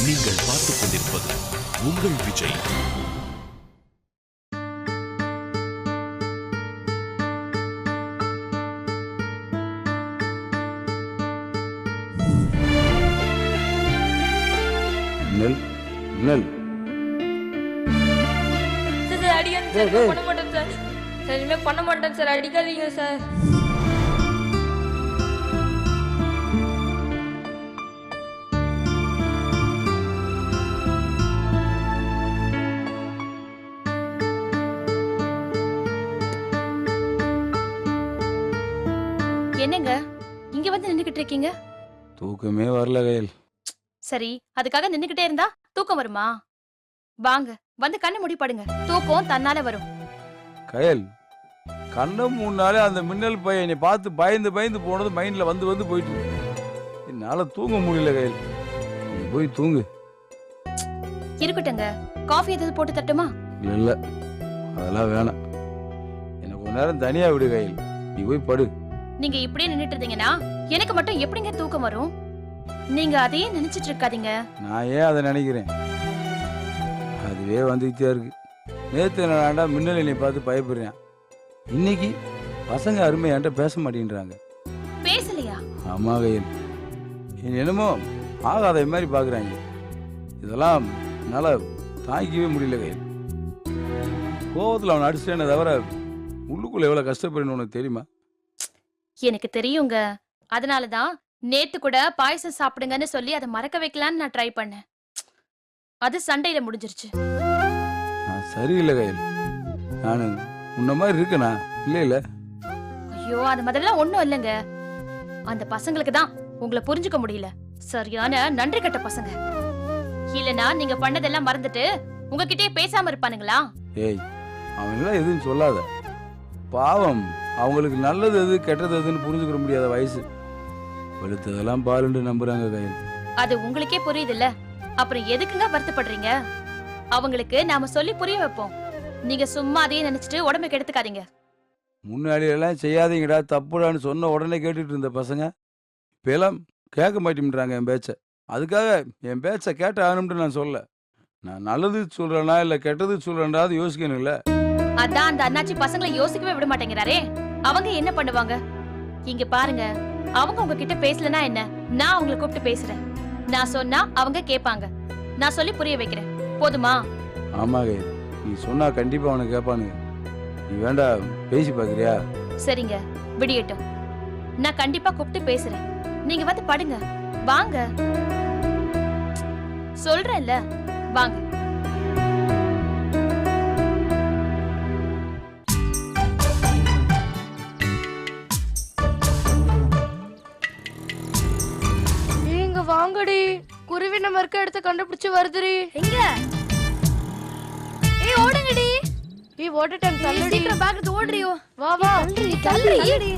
நீங்கள் பார்த்துக் கொண்டிருப்பது உங்கள் விஜய். நெல் நெல் சார் அடிக்காதீங்க சார், பண்ண மாட்டேன் சார். சார் இனிமேல் பண்ண மாட்டேன் சார், அடிக்காதீங்க சார். என்னங்க இங்க வந்து நின்னுகிட்டு இருக்கீங்க? தூக்கமே வரல கையில். சரி, அதுக்காக நின்னுகிட்டே இருந்தா தூக்கம் வருமா? வாங்க வந்து கண்ணை மூடி படுங்க, தூக்கம் தன்னால வரும். கையில் கண்ணை மூணாலே அந்த மின்னல் பையன் என்னை பார்த்து பயந்து பயந்து போனது மைண்ட்ல வந்து வந்து போயிட்டு என்னால தூங்க முடியல கையில். நீ போய் தூங்கு. இருக்கட்டுங்க, காஃபி ஏதாவது போட்டு தட்டுமா? இல்ல அதெல்லாம் வேணாம், எனக்கு கொஞ்ச நேரம் தனியா விடு கையில். நீ போய் படு. நீங்க இப்படியே நின்னுட்டு இருந்தீங்கன்னா எனக்கு மட்டும் எப்படிங்க தூக்கம் வரும்? நீங்க அதையே நினைச்சிட்டு இருக்காதீங்க. நான் ஏன் அதை நினைக்கிறேன், அதுவே வந்துக்கிட்டே இருக்கு. நேற்று நான்டா மின்னல் என்னை பார்த்து பயப்படுறேன், இன்னைக்கு பசங்க அருமை என்கிட்ட பேச மாட்டேன்றாங்க. பேசலையா? ஆமா கையில், என்னமோ ஆகாத மாதிரி பார்க்குறாங்க. இதெல்லாம் என்னால் தாங்கிக்கவே முடியல கையில். கோவத்தில் அவனை அடிச்சிட்டேன்னு தவிர உள்ளுக்குள்ள எவ்வளோ கஷ்டப்படுன்னு உனக்கு தெரியுமா? எனக்கு தெரியுங்க, அதனாலதான் நேத்து கூட பாயசம் சாப்பிடுங்கன்னு சொல்லி அதை மறக்க வைக்கலான்னு நான் ட்ரை பண்ணேன். அது சண்டையில முடிஞ்சிருச்சு. நான் சரியில்லை கையில், நான் உன்ன மாதிரி இருக்கேனா? இல்ல ஐயோ, அது மாதிரிலாம் ஒண்ணும் இல்லைங்க. அந்த பசங்களுக்கு தான் உங்களை புரிஞ்சுக்க முடியல. சரியான நன்றி கட்ட பசங்க. இல்லனா நீங்க பண்ணதெல்லாம் மறந்துட்டு உங்ககிட்டயே பேசாம இருப்பானுங்களா? ஏய், அவங்களாம் எதுவும் சொல்லாத. பாவம், அவங்களுக்கு நல்லது எது கெட்டது எதுன்னு புரிஞ்சுக்கிற முடியாத வயசு. வெளுத்ததெல்லாம் பாலுண்டு நம்புறாங்க கையில். அது உங்களுக்கே புரியுது இல்ல, அப்புறம் எதுக்குங்க வருத்தப்படுறீங்க? அவங்களுக்கு நாம சொல்லி புரிய வைப்போம். நீங்க சும்மா அதையே நினைச்சிட்டு உடம்பை கெடுத்துக்காதீங்க. முன்னாடி எல்லாம் செய்யாதீங்கடா தப்புடான்னு சொன்ன உடனே கேட்டுட்டு இருந்த பசங்க இப்ப எல்லாம் கேட்க மாட்டேன்றாங்க என் பேச்ச. அதுக்காக என் பேச்ச கேட்ட ஆகணும்னு நான் சொல்ல. நான் நல்லது சொல்றேனா இல்ல கெட்டது சொல்றேன்டாவது யோசிக்கணும் இல்ல. அதான் அந்த அண்ணாச்சி பசங்களை யோசிக்கவே விட மாட்டேங்கிறாரே. அவங்க என்ன பண்ணுவாங்க? இங்க பாருங்க, அவங்க உங்ககிட்ட பேசலனா என்ன, நான் அவங்களை கூப்பிட்டு பேசுறேன். நான் சொன்னா அவங்க கேட்பாங்க. நான் சொல்லி புரிய வைக்கிறேன், போதுமா? ஆமா கையில், நீ சொன்னா கண்டிப்பா அவனுக்கு கேட்பானுங்க. நீ வேண்டா பேசி பாக்குறியா? சரிங்க, விடியட்டும். நான் கண்டிப்பா கூப்பிட்டு பேசுறேன். நீங்க வந்து படுங்க, வாங்க. சொல்றேன்ல, வாங்க. வாங்கடி, குருவி நம்ம இருக்க இடத்த கண்டுபிடிச்சு வருதுடி. எங்க? ஏய் ஓடுங்கடி. ஏய் ஓடிட்டேன், தள்ளுடி. சீக்கிரம் பேக் எடுத்து ஓடுறியோ. வா வா. தள்ளுடி.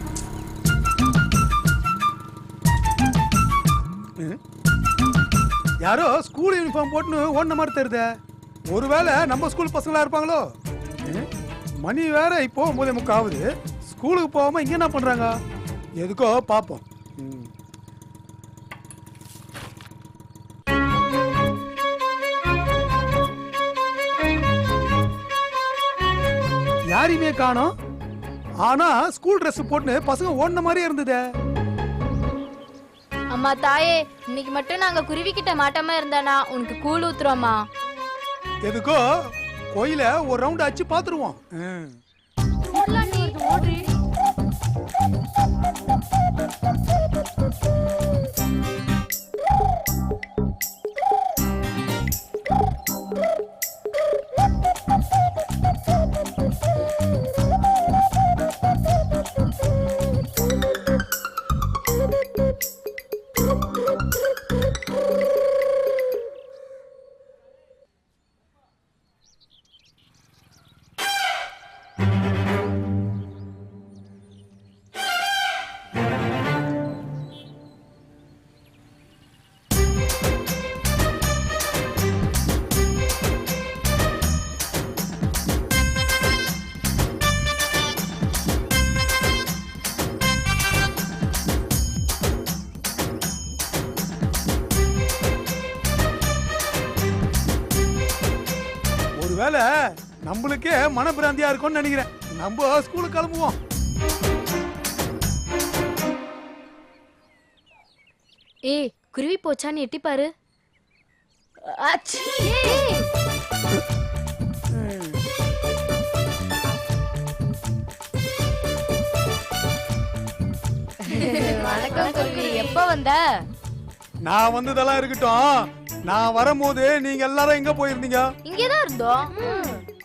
யாரோ ஸ்கூல் யூனிஃபார்ம் போட்டுன்னு ஓடின மாதிரி தெரியுதே. ஒருவேளை நம்ம ஸ்கூல் பசங்களா இருப்பாங்களோ? மணி வேற இப்போ 9:30 ஆகுது. ஸ்கூலுக்கு போகாம இங்க என்ன பண்றாங்க? எதுக்கோ பாப்போம். யாரையுமே காணோம். ஆனா ஸ்கூல் ட்ரெஸ் போட்டுன்னு பசங்க ஓடின மாதிரியே இருந்ததே. அம்மா தாயே, இன்னைக்கு மட்டும் நாங்க குருவி கிட்ட மாட்டாம இருந்தானா உனக்கு கூழ் ஊத்துறோமா? எதுக்கோ கோயில ஒரு ரவுண்ட் அடிச்சு பாத்துருவோம். ஓடுறி. ஒருவேளை நம்மளுக்கே மனப்பிராந்தியா இருக்கும்னு நினைக்கிறேன். நம்ம ஸ்கூலுக்கு கிளம்புவோம். ஏய் குருவி போச்சான்னு எட்டி பாரு. வணக்கம் குருவி, எப்ப வந்த? நான் வந்ததெல்லாம் இருக்கட்டும். நான் வரும்போது நீங்க எல்லாரும் எங்க போயிருந்தீங்க? இங்கதான் இருந்தோம்.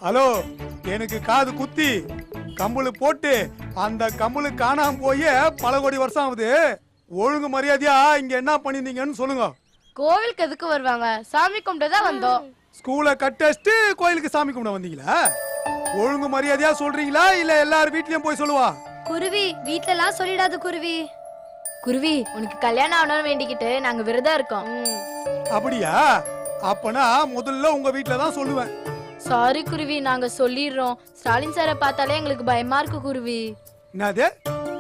ஹலோ, எனக்கு காது குத்தி கம்பளு போட்டு அந்த கம்பளு காணாம போய் பல கோடி வருஷம் ஆகுது. ஒழுங்கு மரியாதையா இங்க என்ன பண்ணிருந்தீங்கன்னு சொல்லுங்க. கோவிலுக்கு எதுக்கு வருவாங்க? சாமி கும்பிட்டு தான் வந்தோம். ஸ்கூலை கட்டச்சிட்டு கோயிலுக்கு சாமி கும்பிட வந்தீங்களா? ஒழுங்கு மரியாதையா சொல்றீங்களா இல்ல எல்லாரும் வீட்லயும் போய் சொல்லுவா? குருவி வீட்ல எல்லாம் சொல்லிடாத குருவி. குருவி உனக்கு கல்யாணம் ஆகணும்னு வேண்டிக்கிட்டு நாங்க விரதம் இருக்கோம். அப்படியா? அப்பனா முதல்ல உங்க வீட்ல தான் சொல்லுவேன். சாரி குருவி, நாங்க சொல்லிடுறோம். ஸ்டாலின் சாரை பார்த்தாலே எங்களுக்கு பயமா இருக்கு குருவி. என்னது?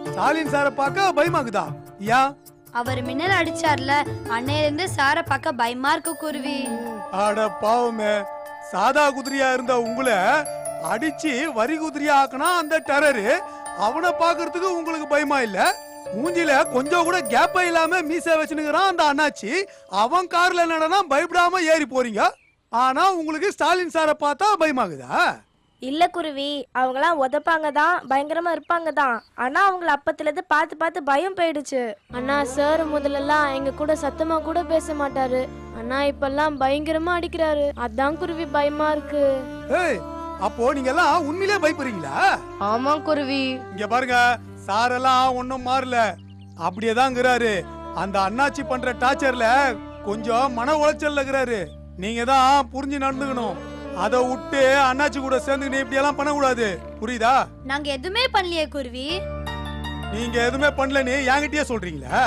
ஸ்டாலின் சாரை பார்க்க பயமாக்குதா? ஏன்? அவர் மின்னல் அடிச்சார்ல, அன்னையில இருந்து சாரை பார்க்க பயமா இருக்கு குருவி. அட பாவமே, சாதா குதிரையா இருந்த உங்களை அடிச்சு வரி குதிரையா ஆக்குனா அந்த டெரரு. அவனை பாக்குறதுக்கு உங்களுக்கு பயமா இல்ல? மூஞ்சில கொஞ்சம் கூட கேப்ப இல்லாம மீசை வச்சுனுங்கிறான் அந்த அண்ணாச்சி. அவன் கார்ல நடனா பயப்படாம ஏறி போறீங்க. ஆனா உங்களுக்கு ஸ்டாலின் சாரை பார்த்தா பயமாகுதா? இல்ல குருவி, அவங்களாம் உதப்பாங்க தான், பயங்கரமா இருப்பாங்க தான். ஆனா அவங்கள அப்பத்துல இருந்து பார்த்து பார்த்து பயம் போயிடுச்சு. அண்ணா சார் முதல்லலாம் எங்க கூட சத்தமா கூட பேச மாட்டாரு. ஆனா இப்பெல்லாம் பயங்கரமா அடிக்கிறாரு. அதான் குருவி பயமா இருக்கு. ஏய், அப்போ நீங்க எல்லாம் உண்மையிலே பயப்படுறீங்களா? ஆமா குருவி. இங்க பாருங்க, சாரெல்லாம் ஒன்னும் மாறல, அப்படியேதான் இருக்கிறாரு. அந்த அண்ணாச்சி பண்ற டார்ச்சர்ல கொஞ்சம் மன உளைச்சல்ல இருக்கிறாரு. நீங்க தான் புரிஞ்சு நடந்துக்கணும். அத விட்டு அண்ணாச்சி கூட சேர்ந்து இப்படி எல்லாம் பண்ணக்கூடாது, புரியுதா? நாங்க எதுவுமே பண்ணலையே குருவி. நீங்க எதுவுமே பண்ணலன்னு என்கிட்டயே சொல்றீங்களா?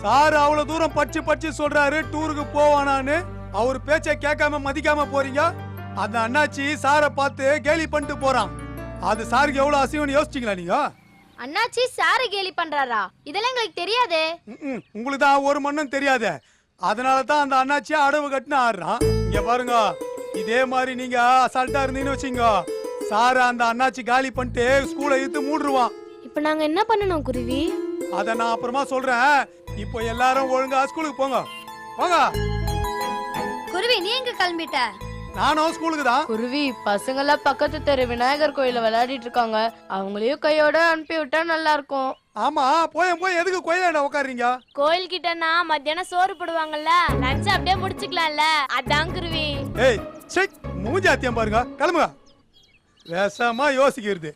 சார் அவ்வளவு தூரம் படிச்சு சொல்றாரு டூருக்கு போவானான்னு. அவர் பேச்ச கேட்காம மதிக்காம போறீங்க. அந்த அண்ணாச்சி சாரை பார்த்து கேலி பண்ணிட்டு போறான். அது சாருக்கு எவ்வளவு அசிங்கம்னு யோசிச்சீங்களா நீங்க? அண்ணாச்சி சாரை கேலி பண்றாரா? இதெல்லாம் எங்களுக்கு தெரியாதே. உங்களுக்கு தான் ஒரு மண்ணும் தெரியாத. அதனால தான் அந்த அண்ணாச்சியா அடவு கட்டுன்னு ஆடுறான். இங்க பாருங்க, இதே மாதிரி நீங்க அசால்ட்டா இருந்தீங்கன்னு வச்சுங்க, சார அந்த அண்ணாச்சி காலி பண்ணிட்டு ஸ்கூலை இழுத்து மூடுருவான். இப்ப நாங்க என்ன பண்ணணும் குருவி? அத நான் அப்புறமா சொல்றேன். இப்போ எல்லாரும் ஒழுங்கா ஸ்கூலுக்கு போங்க. போங்க. குருவி நீ எங்க கிளம்பிட்ட? நானும் ஸ்கூலுக்கு தான். குருவி பசங்கெல்லாம் பக்கத்து தெரு விநாயகர் கோயில விளையாடிட்டு இருக்காங்க. அவங்களையும் கையோட அனுப்பி விட்டா நல்லா இருக்கும். ஆமா, போய் எதுக்கு கோயிலாண்ட உட்காருறீங்க? கோயில் கிட்டனா மத்தியானம் சோறு போடுவாங்கல்ல, லஞ்ச் அப்படியே முடிச்சுக்கலாம்ல. அதான் குருவி. ஏய் செக், மூஞ்சாத்தியம் பாருங்க, கிளம்புங்க. வேசமா யோசிக்கிறது.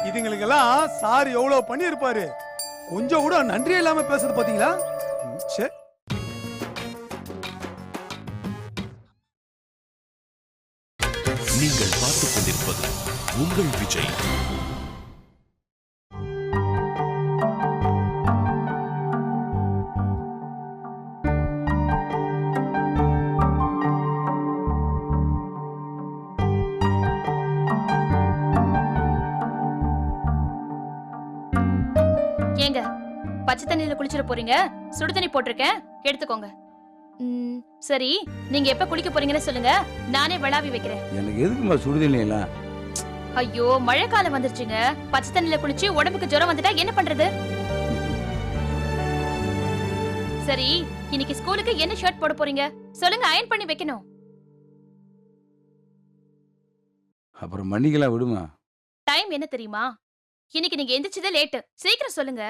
இதுங்களுக்கெல்லாம் சார் எவ்வளவு பண்ணி இருப்பாரு. கொஞ்சம் கூட நன்றி இல்லாம பேசுறது பாத்தீங்களா? சே, நீங்கள் பார்த்துக் கொண்டிருப்பது உங்கள் விஜய். ஏங்க பச்சை தண்ணியில குளிச்சிட போறீங்க? சுடு தண்ணி போட்டிருக்கேன், எடுத்துக்கோங்க. சரி, நீங்க எப்ப குளிக்க போறீங்கன்னு சொல்லுங்க, நானே விளாவி வைக்கிறேன். எனக்கு எதுக்குமா சுடுதண்ணி எல்லாம்? ஐயோ, மழை காலம் வந்துருச்சுங்க. பச்சை தண்ணியில குளிச்சு உடம்புக்கு ஜுரம் வந்துட்டா என்ன பண்றது? சரி, இன்னைக்கு ஸ்கூலுக்கு என்ன ஷர்ட் போட போறீங்க சொல்லுங்க, அயர்ன் பண்ணி வைக்கணும். அப்புறம் மன்னிக்கலாம் விடுமா. டைம் என்ன தெரியுமா? இன்னைக்கு நீங்க எந்திரிச்சதே லேட். சீக்கிரம் சொல்லுங்க.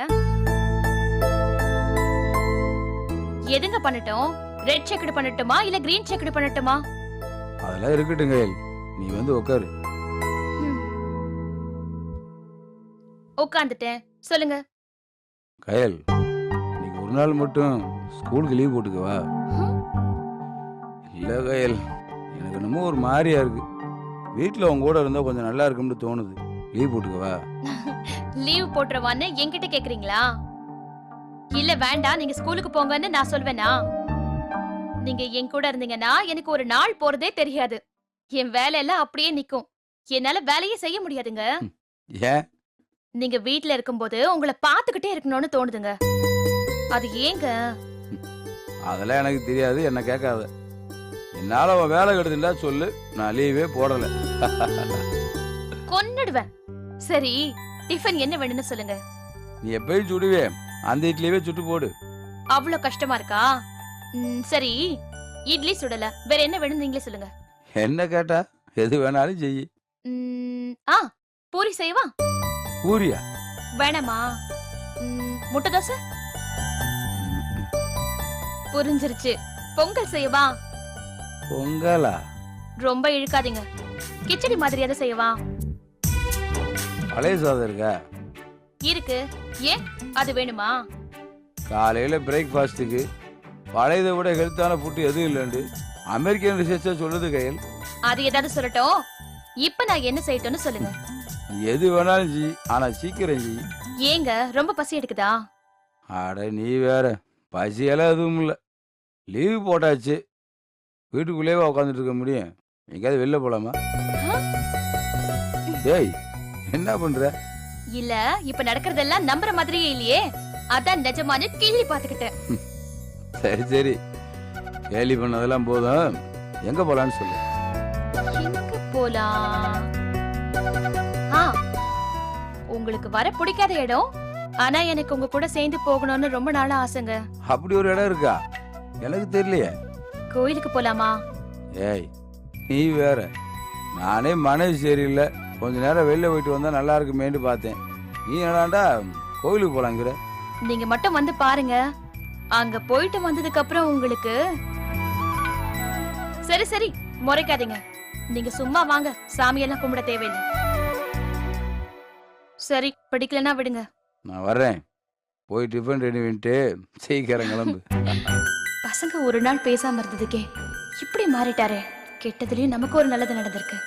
எதுங்க பண்ணட்டும்? ரெட் செக்கடு பண்ணட்டுமா இல்ல கிரீன் செக்கடு பண்ணட்டுமா? அதெல்லாம் இருக்கட்டுங்க, நீ வந்து உட்காரு. உட்காந்துட்டேன், சொல்லுங்க. கயல், இன்னைக்கு ஒரு நாள் மட்டும் ஸ்கூலுக்கு லீவ் போட்டுக்கவா? இல்ல கயல், எனக்கு என்னமோ ஒரு மாதிரியா இருக்கு. வீட்டுல உங்க கூட இருந்தா கொஞ்சம் நல்லா இருக்கும்னு தோணுது. லீவ் போட்டுக்கவா? லீவ் போட்டுறவான்னு என்கிட்ட கேக்குறீங்களா? இல்ல வேண்டாம், நீங்க ஸ்கூலுக்கு போங்கன்னு நான் சொல்வேனா? நீங்க என் கூட இருந்தீங்கன்னா எனக்கு ஒரு நாள் போறதே தெரியாது. என் வேலை எல்லாம் அப்படியே நிக்கும். என்னால வேலையே செய்ய முடியாதுங்க. ஏன்? நீங்க வீட்ல இருக்கும்போது உங்களை பாத்துக்கிட்டே இருக்கணும்னு தோணுதுங்க. அது ஏங்க? அதெல்லாம் எனக்கு தெரியாது, என்ன கேட்காத. என்னால அவன் வேலை கெடுதுண்டா சொல்லு, நான் லீவே போடல. கொன்னுடுவேன். சரி, டிஃபன் என்ன வேணும்னு சொல்லுங்க. நீ எப்பயும் சுடுவே, அந்த இட்லியவே சுட்டு போடு. அவ்வளவு கஷ்டமா இருக்கா? சரி, இட்லி சுடல, வேற என்ன வேணும் நீங்களே சொல்லுங்க. என்ன கேட்டா எது வேணாலும் செய். பூரி செய்வா? பூரியா? வேணாமா? முட்டை தோசை? புரிஞ்சிருச்சு. பொங்கல் செய்வா? பொங்கலா? ரொம்ப இழுக்காதீங்க. கிச்சடி மாதிரி எதை செய்வா? பழைய சாதம் இருக்கா? இருக்கு. ஏன், அது வேணுமா? காலையில பிரேக்ஃபாஸ்ட்டுக்கு பழையதை விட ஹெல்த்தான ஃபுட் எதுவும் இல்லைண்டு அமெரிக்கன் ரிசர்ச்சா சொல்லுது கையில். அது ஏதாவது சொல்லட்டும். இப்ப நான் என்ன செய்யட்டும்னு சொல்லுங்க. எது வேணாலும் செய், ஆனா சீக்கிரம் செய். ஏங்க, ரொம்ப பசி எடுக்குதா? அட நீ வேற, பசியெல்லாம் எதுவும் இல்லை. லீவு போட்டாச்சு, வீட்டுக்குள்ளேயே உட்காந்துட்டு இருக்க முடியும். எங்கேயாவது வெளில போலாமா? ஏய், என்ன பண்ற? இல்ல, இப்ப நடக்கிறதெல்லாம் நம்புற மாதிரியே இல்லையே, அதான் நிஜமான கிள்ளி பாத்துக்கிட்டேன். சரி சரி, கேலி பண்ணதெல்லாம் போதும், எங்க போலான்னு சொல்லு. எங்க போலாம்? உங்களுக்கு வர பிடிக்காத இடம், ஆனா எனக்கு உங்க கூட சேர்ந்து போகணும்னு ரொம்ப நாளா ஆசைங்க. அப்படி ஒரு இடம் இருக்கா? எனக்கு தெரியலையே. கோயிலுக்கு போலாமா? ஏய், நீ வேற, நானே மனசு சரியில்லை, கொஞ்ச நேரம் வெளில போயிட்டு வந்தா நல்லா இருக்குமேன்னு பார்த்தேன். நீ என்னடா கோயிலுக்கு போலாங்கிற? நீங்க மட்டும் வந்து பாருங்க, அங்க போயிட்டு வந்ததுக்கு அப்புறம் உங்களுக்கு. சரி சரி, முறைக்காதீங்க. நீங்க சும்மா வாங்க, சாமியெல்லாம் கும்பிட தேவையில்லை. சரி, பிடிக்கலன்னா விடுங்க. நான் வர்றேன், போய் டிஃபன் ரெடி பண்ணிட்டு சீக்கிரம் கிளம்பு. பசங்க ஒரு நாள் பேசாம இருந்ததுக்கே இப்படி மாறிட்டாரே. கெட்டதுலயும் நமக்கு ஒரு நல்லது நடந்திருக்கு.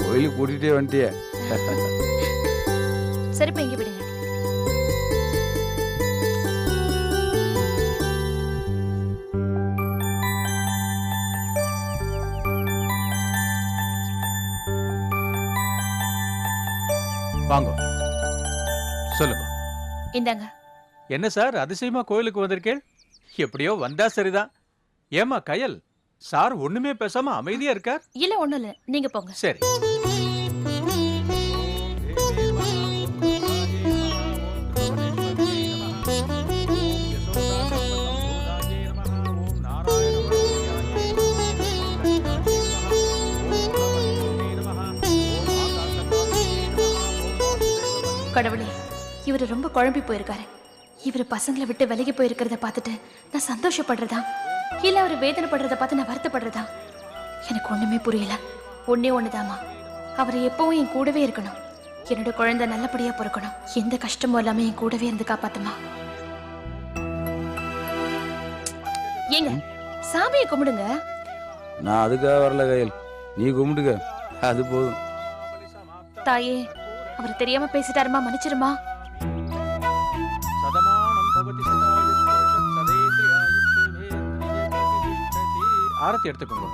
கோயிலுக்கு கூட்டிகிட்டே வந்துட்டியே. சரி, இப்ப இங்க விடுங்க. வாங்க, சொல்லுங்க. இந்தாங்க. என்ன சார் அதிசயமா கோயிலுக்கு வந்திருக்கேன்? எப்படியோ வந்தா சரிதான். ஏமா கயல், சார் ஒண்ணுமே பேசாம அமைதியா இருக்கார்? இல்ல, ஒண்ணும் இல்ல, நீங்க போங்க. சரி. கடவுளே, இவரு ரொம்ப குழம்பி போயிருக்காரு. இவரு பசங்களை விட்டு விலகி போயிருக்கிறத பார்த்துட்டு நான் சந்தோஷப்படுறதா, இல்ல அவரு வேதனைப்படுறத பார்த்து நான் வருத்தப்படுறதா, எனக்கு ஒண்ணுமே புரியல. ஒன்னே ஒண்ணுதாமா, அவர் எப்பவும் என் கூடவே இருக்கணும். என்னோட குழந்தை நல்லபடியா பிறக்கணும். எந்த கஷ்டமும் இல்லாம என் கூடவே இருந்து காப்பாத்துமா. ஏங்க, சாமியை கும்பிடுங்க. நான் அதுக்காக வரல கையில், நீ கும்பிட்டுக்க, அது போதும். தாயே, அவர் தெரியாம பேசிட்டாருமா, மன்னிச்சிருமா. ஆரத்தி எடுத்துக்கோங்க.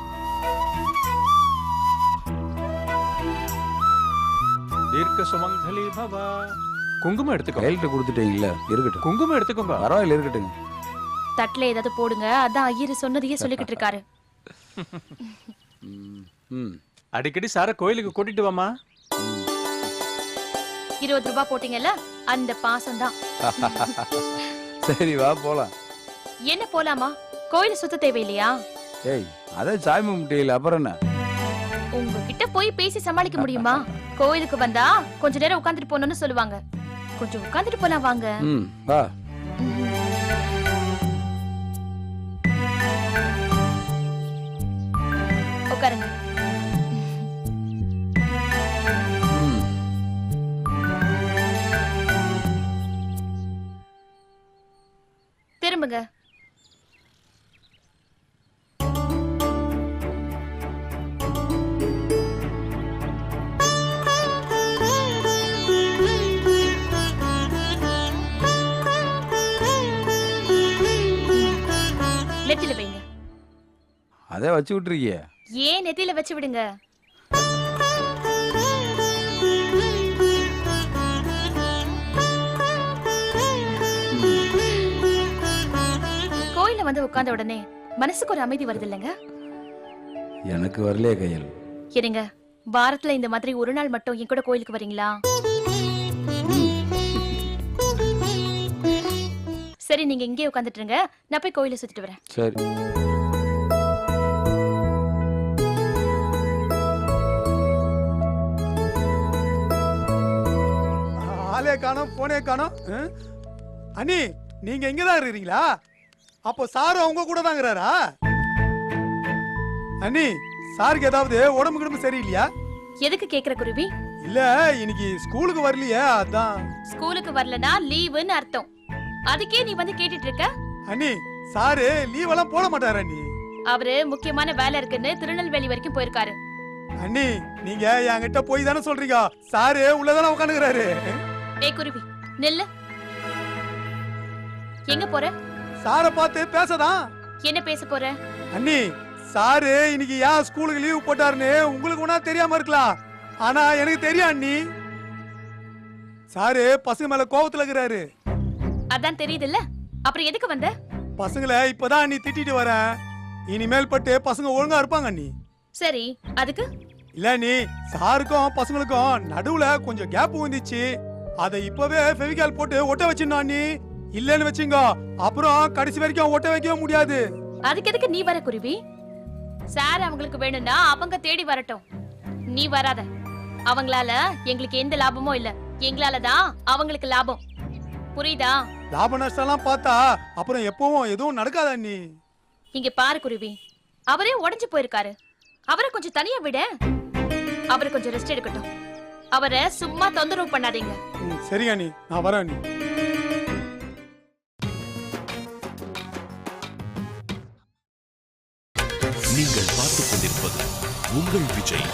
தீர்க்க சுமங்கலி பவ. குங்குமம் எடுத்துக்கோங்க. கையில்கிட்ட கொடுத்துட்டீங்களா? இருக்கட்டும். குங்குமம் எடுத்துக்கோங்க. பரவாயில்ல, இருக்கட்டுங்க. தட்டுல ஏதாவது போடுங்க, அதான் ஐயர் சொன்னதையே சொல்லிக்கிட்டு இருக்காரு. அடிக்கடி சார கோயிலுக்கு கூட்டிட்டு வாமா. 20 ரூபாய் போட்டீங்கல்ல, அந்த பாசம் தான். சரி, வா போலாம். என்ன போலாமா? கோயில் சுத்த தேவையில்லையா? ஏய், அதான் சாமி கும்பிட்டீங்களா, அப்புறம் என்ன? உங்ககிட்ட போய் பேசி சமாளிக்க முடியுமா? கோயிலுக்கு வந்தா கொஞ்ச நேரம் உட்கார்ந்துட்டு போனோம்னு சொல்லுவாங்க. கொஞ்சம் உட்கார்ந்துட்டு போலாம் வாங்க. வா. உட்காருங்க. திரும்புங்க. நெத்தில வைங்க. அதே வச்சு விட்டுருக்கிய. ஏன் நெத்தில வச்சு விடுங்க. கோயில்ல வந்து உட்கார்ந்த உடனே மனசுக்கு ஒரு அமைதி வருது இல்லைங்க? எனக்கு வரலையே கையல். இருங்க, வாரத்துல இந்த மாதிரி ஒரு நாள் மட்டும் என் கூட கோயிலுக்கு வரீங்களா? சரி, நீங்க இங்கே உட்கார்ந்துட்டு இருங்க, நான் போய் கோயிலை சுத்திட்டு வரேன். சரி. ஆளே காணோம், போனே காணோம். அண்ணி, நீங்க இங்கதான் இருக்கிறீங்களா? அப்போ சார் உங்க கூட தாங்கிறாரா? அண்ணி, சாருக்கு ஏதாவது உடம்பு கிடம்பு சரியில்லையா? எதுக்கு கேக்குற குருவி? இல்ல, இன்னைக்கு ஸ்கூலுக்கு வரலையே, அதான். ஸ்கூலுக்கு வரலனா லீவுன்னு அர்த்தம். அதுக்கே நீ வந்து கேட்டுட்டு இருக்க? அண்ணி, சாரு லீவ் எல்லாம் போட மாட்டாரு அண்ணி. அவரு முக்கியமான வேலை இருக்குன்னு திருநெல்வேலி வரைக்கும் போயிருக்காரு. அண்ணி, நீங்க என்கிட்ட போய் தானே சொல்றீங்க? சாரு உள்ளதானே உட்காந்துக்கிறாரு. ஏய் குருவி, நில்லு. எங்க போற? சாரை பார்த்து பேசதான். என்ன பேச போற? அண்ணி, சாரு இன்னைக்கு ஏன் ஸ்கூலுக்கு லீவ் போட்டாருன்னு உங்களுக்கு ஒண்ணா தெரியாம இருக்கலாம், ஆனா எனக்கு தெரியும் அண்ணி. சாரு பசங்க மேல கோவத்துல இருக்கிறாரு. அதான் தெரியுதுல்ல, அப்புறம் எதுக்கு வந்த? பசங்களை இப்பதான் அண்ணி திட்டிட்டு வரேன். இனிமேல் பட்டு பசங்க ஒழுங்கா இருப்பாங்க அண்ணி. சரி, அதுக்கு? இல்ல அண்ணி, சாருக்கும் பசங்களுக்கும் நடுவுல கொஞ்சம் கேப் வந்துச்சு. அதை இப்பவே ஃபெவிகால் போட்டு ஒட்ட வச்சிடணும் அண்ணி. இல்லன்னு வச்சுங்க, அப்புறம் கடைசி வரைக்கும் ஒட்ட வைக்க முடியாது. அதுக்கு எதுக்கு நீ வர குருவி? சார் அவங்களுக்கு வேணும்னா அவங்க தேடி வரட்டும், நீ வராத. அவங்களால எங்களுக்கு எந்த லாபமும் இல்ல, எங்களால தான் அவங்களுக்கு லாபம். புரியுதா? லாப நஷ்டம் பார்த்தா அப்புறம் எப்பவும் எதுவும் நடக்காத அண்ணி. இங்க பாரு குருவி, அவரே உடைஞ்சு போயிருக்காரு. அவரை கொஞ்சம் தனியா விட, அவரை கொஞ்சம் ரெஸ்ட் எடுக்கட்டும். அவரை சும்மா தொந்தரவு பண்ணாதீங்க. சரிங்க அண்ணி, நான் வரேன் அண்ணி. நீங்கள் பார்த்துக் கொண்டிருப்பது உங்கள் விஜய்.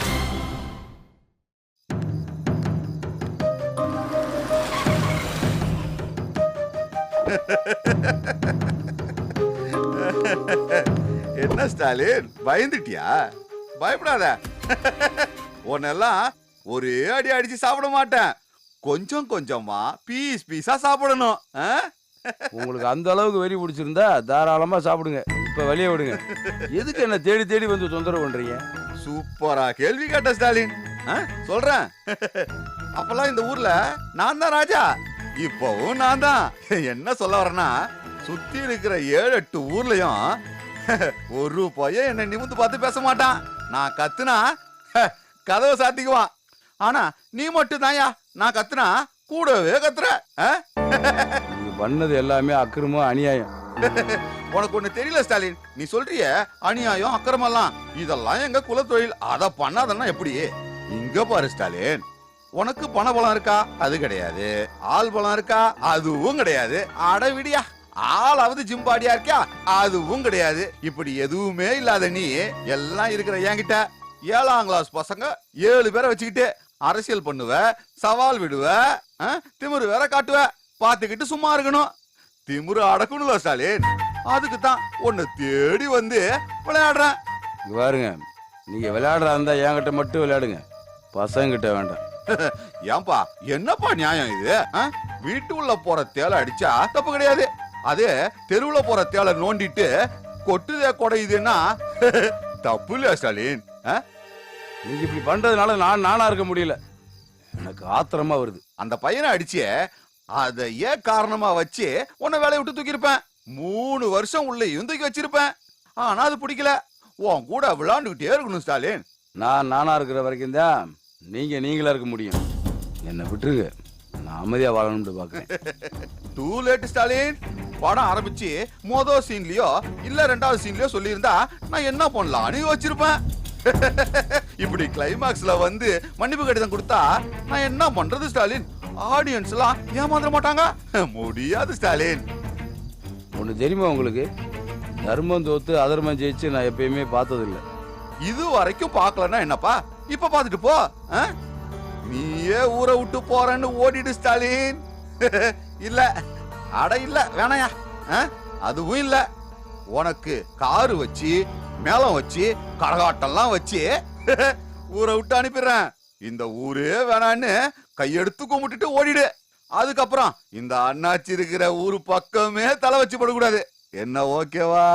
என்ன ஸ்டாலின், பயந்துட்டியா? பயப்படாத. உன்னெல்லாம் ஒரே அடி அடிச்சு சாப்பிட மாட்டேன், கொஞ்சம் கொஞ்சமா பீஸ் பீஸா சாப்பிடணும். உங்களுக்கு அந்த அளவுக்கு வெறி பிடிச்சிருந்தா தாராளமா சாப்பிடுங்க. இப்ப வெளியே விடுங்க. எதுக்கு என்ன தேடி தேடி வந்து தொந்தரவு பண்றீங்க? சூப்பரா கேள்வி கேட்ட ஸ்டாலின். சொல்றேன், அப்பெல்லாம் இந்த ஊர்ல நான் தான் ராஜா, இப்பவும் நான் தான். என்ன சொல்ல வரேன்னா, சுத்தி இருக்கிற 7-8 ஊர்லயும் ஒரு பையன் என்ன நிமிந்து பார்த்து பேச மாட்டான். நான் கத்துனா கதவை சாத்திக்குவான். ஆனா நீ மட்டும் தான்யா, நான் கத்துனா கூடவே கத்துற. நீங்க பண்ணது எல்லாமே அக்கிரமம், அநியாயம். உனக்கு ஒண்ணு தெரியல ஸ்டாலின், நீ சொல்றிய அநியாயம் அக்கிரமெல்லாம், இதெல்லாம் எங்க குலத்தொழில். அத பண்ணாதன்னா எப்படி? இங்க பாரு ஸ்டாலின், உனக்கு பண பலம் இருக்கா? அது கிடையாது. ஆள் பலம் இருக்கா? அதுவும் கிடையாது. அட விடியா, ஆளாவது ஜிம்பாடியா இருக்கா? அதுவும் கிடையாது. இப்படி எதுவுமே இல்லாத நீ எல்லாம் இருக்கிற என்கிட்ட 7ஆம் கிளாஸ் பசங்க 7 பேரை வச்சுக்கிட்டு அரசியல் பண்ணுவ, சவால் விடுவ, திமிரு வேற காட்டுவ. பாத்துக்கிட்டு சும்மா இருக்கணும். திமிரு அடக்கணும்ல ஸ்டாலின், அதுக்கு தான் உன்னை தேடி வந்து விளையாடுறேன். பாருங்க, நீங்க விளையாடுறா இருந்தா என்கிட்ட மட்டும் விளையாடுங்க, பசங்கிட்ட வேண்டாம். ஏன்பா, என்னப்பா நியாயம் இது? வீட்டுக்குள்ள போற தேலை அடிச்சா தப்பு கிடையாது, அதே தெருவுல போற தேலை நோண்டிட்டு கொட்டுதே கொடையுதுன்னா தப்பு இல்லையா ஸ்டாலின்? நீங்க இப்படி பண்றதுனால நானா இருக்க முடியல, எனக்கு ஆத்திரமா வருது. அந்த பையனை அடிச்சு அத ஏன் காரணமா வச்சு உன்னை வேலையை விட்டு தூக்கிருப்பேன். 3 வருஷம் உள்ள தூக்கி வச்சிருப்பேன். ஆனா அது பிடிக்கல, உன் கூட விளையாண்டுகிட்டே இருக்கணும் ஸ்டாலின். நானா இருக்கிற வரைக்கும் தான் நீங்களா இருக்க முடியும். என்ன விட்டுருங்க, நான் அமைதியா வாழணும்னு பாக்குறேன். Too late Stalin. படம் ஆரம்பிச்சு மொதல் சீன்லயோ இல்ல 2வது சீன்லயோ சொல்லியிருந்தா நான் என்ன பண்ணலாம்னு வச்சிருப்பேன். இப்படி கிளைமாக்ஸ்ல வந்து மன்னிப்பு கடிதம் கொடுத்தா நான் என்ன பண்றது ஸ்டாலின்? ஆடியன்ஸ் எல்லாம் ஏமாந்துட மாட்டாங்க? முடியாது ஸ்டாலின். ஒண்ணு தெரியுமா உங்களுக்கு, தர்மம் தோத்து அதர்மம் ஜெயிச்சு நான் எப்பயுமே பார்த்தது இல்ல. இது வரைக்கும் பாக்கலன்னா என்னப்பா, இப்ப பாத்துட்டு போ. நீயே ஊரை விட்டு போறன்னு ஓடிடு ஸ்டாலின். இல்ல, அட இல்ல, வேணாயா. அதுவும் இல்ல, உனக்கு காரு வச்சு மேளம் வச்சு கரகாட்டம்லாம் வச்சு ஊரை விட்டு அனுப்பிடுறேன். இந்த ஊரே வேணான்னு கையெடுத்து கும்பிட்டுட்டு ஓடிடு. அதுக்கப்புறம் இந்த அண்ணாச்சி இருக்கிற ஊரு பக்கமே தலை வச்சு படக்கூடாது. என்ன ஓகேவா?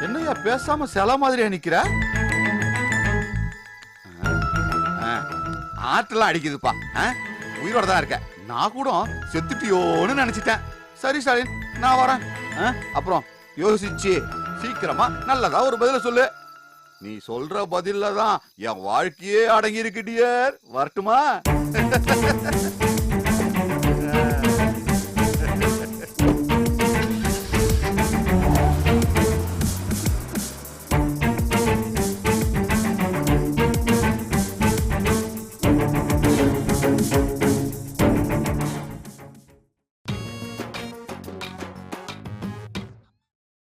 என்னையா பேசாம சில மாதிரியா நிக்கிற? ஆட்டெல்லாம் அடிக்குதுப்பா. உயிரோட தான் இருக்க. நான் கூட செத்துட்டியோன்னு நினைச்சிட்டேன். சரி ஸ்டாலின், நான் வரேன். அப்புறம் யோசிச்சு சீக்கிரமா நல்லதா ஒரு பதில சொல்லு. நீ சொல்ற பதில்ல தான் என் வாழ்க்கையே அடங்கி இருக்கு டியர். வரட்டுமா?